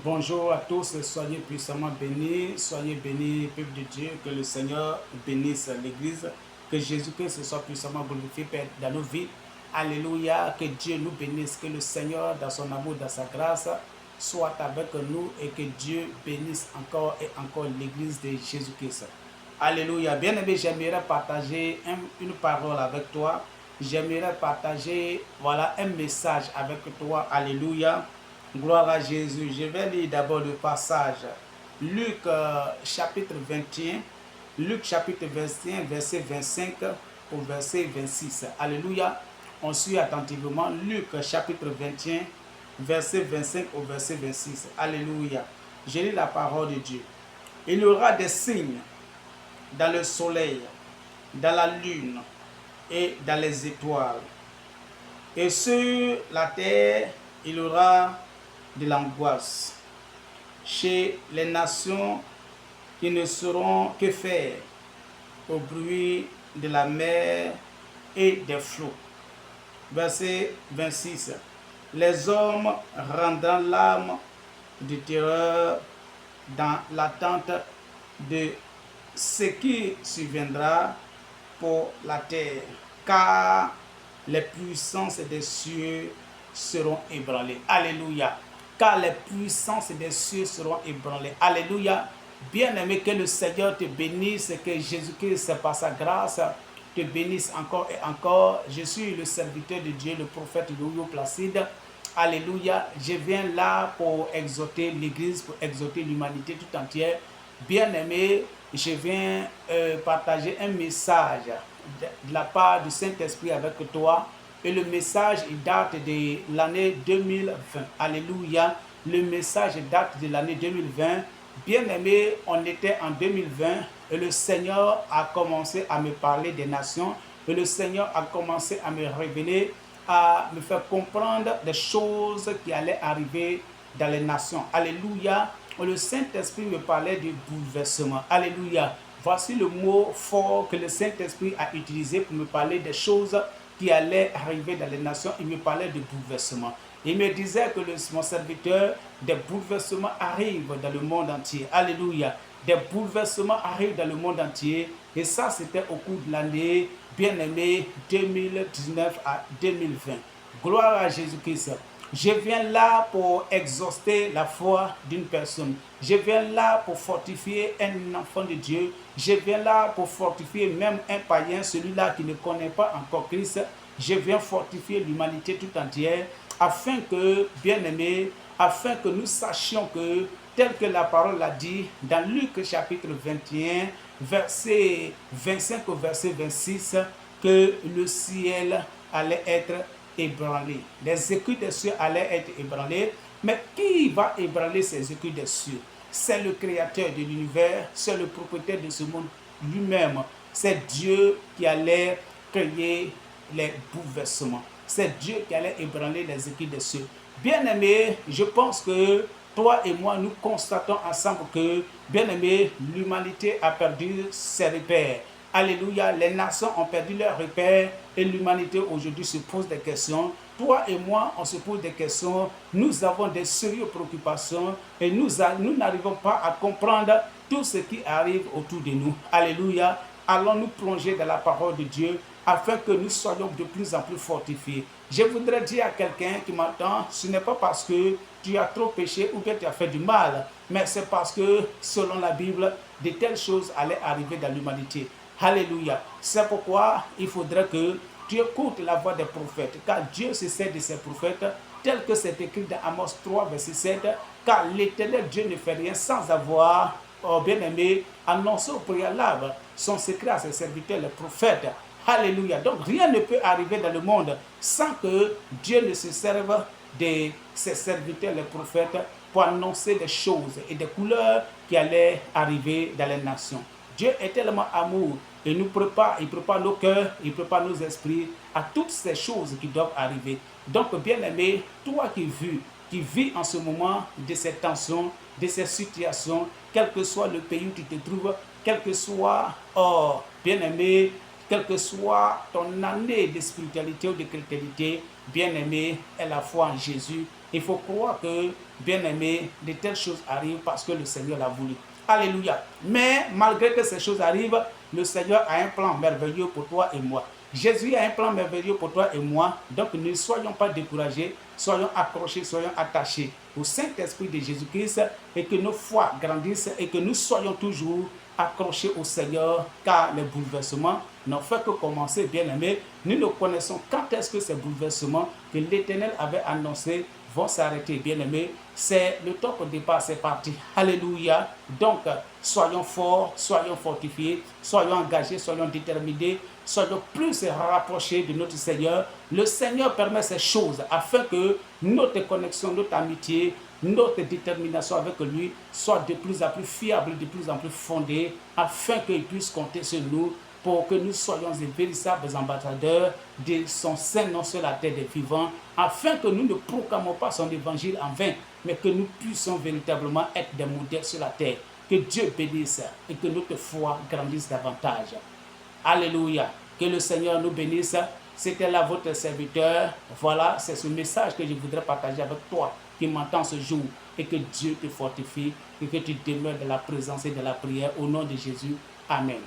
Bonjour à tous, soyez puissamment bénis, soyez bénis, peuple de Dieu, que le Seigneur bénisse l'Église, que Jésus-Christ soit puissamment glorifié Père, dans nos vies. Alléluia, que Dieu nous bénisse, que le Seigneur, dans son amour, dans sa grâce, soit avec nous et que Dieu bénisse encore et encore l'Église de Jésus-Christ. Alléluia. Bien-aimé, j'aimerais partager une parole avec toi. J'aimerais partager, un message avec toi. Alléluia. Gloire à Jésus. Je vais lire d'abord le passage. Luc chapitre 21. Luc chapitre 21, verset 25 au verset 26. Alléluia. On suit attentivement Luc chapitre 21, verset 25 au verset 26. Alléluia. Je lis la parole de Dieu. Il y aura des signes dans le soleil, dans la lune et dans les étoiles. Et sur la terre, il y aura de l'angoisse. Chez les nations qui ne sauront que faire au bruit de la mer et des flots. Verset 26. Les hommes rendront l'âme de terreur dans l'attente de ce qui surviendra pour la terre, car les puissances des cieux seront ébranlées. Alléluia. Car les puissances des cieux seront ébranlées. Alléluia. Bien-aimé, que le Seigneur te bénisse, que Jésus-Christ, par sa grâce, te bénisse encore et encore. Je suis le serviteur de Dieu, le prophète Yoyo Placide. Alléluia. Je viens là pour exhorter l'Église, pour exhorter l'humanité tout entière. Bien-aimé, je viens partager un message de la part du Saint-Esprit avec toi. Et le message, il date de l'année 2020. Alléluia. Le message date de l'année 2020. Bien-aimé, on était en 2020 et le Seigneur a commencé à me parler des nations. Et le Seigneur a commencé à me révéler, à me faire comprendre des choses qui allaient arriver dans les nations. Alléluia. Le Saint-Esprit me parlait du bouleversement. Alléluia. Voici le mot fort que le Saint-Esprit a utilisé pour me parler des choses qui allaient arriver dans les nations. Il me parlait de bouleversement. Il me disait que mon serviteur, des bouleversements arrivent dans le monde entier. Alléluia. Des bouleversements arrivent dans le monde entier. Et ça, c'était au cours de l'année, bien-aimée, 2019 à 2020. Gloire à Jésus-Christ. Je viens là pour exaucer la foi d'une personne. Je viens là pour fortifier un enfant de Dieu. Je viens là pour fortifier même un païen, celui-là qui ne connaît pas encore Christ. Je viens fortifier l'humanité tout entière afin que, bien-aimés, afin que nous sachions que, tel que la parole l'a dit dans Luc chapitre 21, verset 25 au verset 26, que le ciel allait être ébranlé. Les écus des cieux allaient être ébranlés. Mais qui va ébranler ces écus des cieux? C'est le créateur de l'univers, c'est le propriétaire de ce monde lui-même. C'est Dieu qui allait créer les bouleversements. C'est Dieu qui allait ébranler les écus des cieux. Bien-aimé, je pense que toi et moi, nous constatons ensemble que, bien-aimé, l'humanité a perdu ses repères. Alléluia, les nations ont perdu leurs repères et l'humanité aujourd'hui se pose des questions. Toi et moi, on se pose des questions. Nous avons des sérieuses préoccupations et nous n'arrivons pas à comprendre tout ce qui arrive autour de nous. Alléluia. Allons nous plonger dans la parole de Dieu afin que nous soyons de plus en plus fortifiés. Je voudrais dire à quelqu'un qui m'entend, ce n'est pas parce que tu as trop péché ou que tu as fait du mal, mais c'est parce que, selon la Bible, de telles choses allaient arriver dans l'humanité. Alléluia. C'est pourquoi il faudrait que tu écoutes la voix des prophètes, car Dieu se sert de ses prophètes, tel que c'est écrit dans Amos 3, verset 7, car l'Éternel Dieu ne fait rien sans avoir, bien-aimé, annoncé au préalable son secret à ses serviteurs, les prophètes. Alléluia. Donc rien ne peut arriver dans le monde sans que Dieu ne se serve de ses serviteurs, les prophètes, pour annoncer des choses et des couleurs qui allaient arriver dans les nations. Dieu est tellement amour et il prépare nos cœurs, il prépare nos esprits à toutes ces choses qui doivent arriver. Donc, bien-aimé, toi qui vis en ce moment de ces tensions, de ces situations, quel que soit le pays où tu te trouves, quel que soit, bien-aimé, quelle que soit ton année de spiritualité ou de chrétienté, bien-aimé, est la foi en Jésus. Il faut croire que, bien-aimé, de telles choses arrivent parce que le Seigneur l'a voulu. Alléluia. Mais malgré que ces choses arrivent, le Seigneur a un plan merveilleux pour toi et moi. Jésus a un plan merveilleux pour toi et moi. Donc ne soyons pas découragés, soyons accrochés, soyons attachés au Saint-Esprit de Jésus-Christ et que nos foi grandissent et que nous soyons toujours accrochés au Seigneur, car les bouleversements n'ont fait que commencer, bien-aimés. Nous ne connaissons quand est-ce que ces bouleversements que l'Éternel avait annoncés vont s'arrêter, bien-aimés. C'est le top au départ, c'est parti. Alléluia. Donc, soyons forts, soyons fortifiés, soyons engagés, soyons déterminés, soyons plus rapprochés de notre Seigneur. Le Seigneur permet ces choses afin que notre connexion, notre amitié, notre détermination avec lui soit de plus en plus fiable, de plus en plus fondée, afin qu'il puisse compter sur nous pour que nous soyons des véritables ambassadeurs de son Saint-Nom sur la terre des vivants, afin que nous ne proclamons pas son évangile en vain, mais que nous puissions véritablement être des modèles sur la terre. Que Dieu bénisse et que notre foi grandisse davantage. Alléluia. Que le Seigneur nous bénisse. C'était là votre serviteur. Voilà, c'est ce message que je voudrais partager avec toi qui m'entends ce jour. Et que Dieu te fortifie et que tu demeures dans la présence et de la prière. Au nom de Jésus. Amen.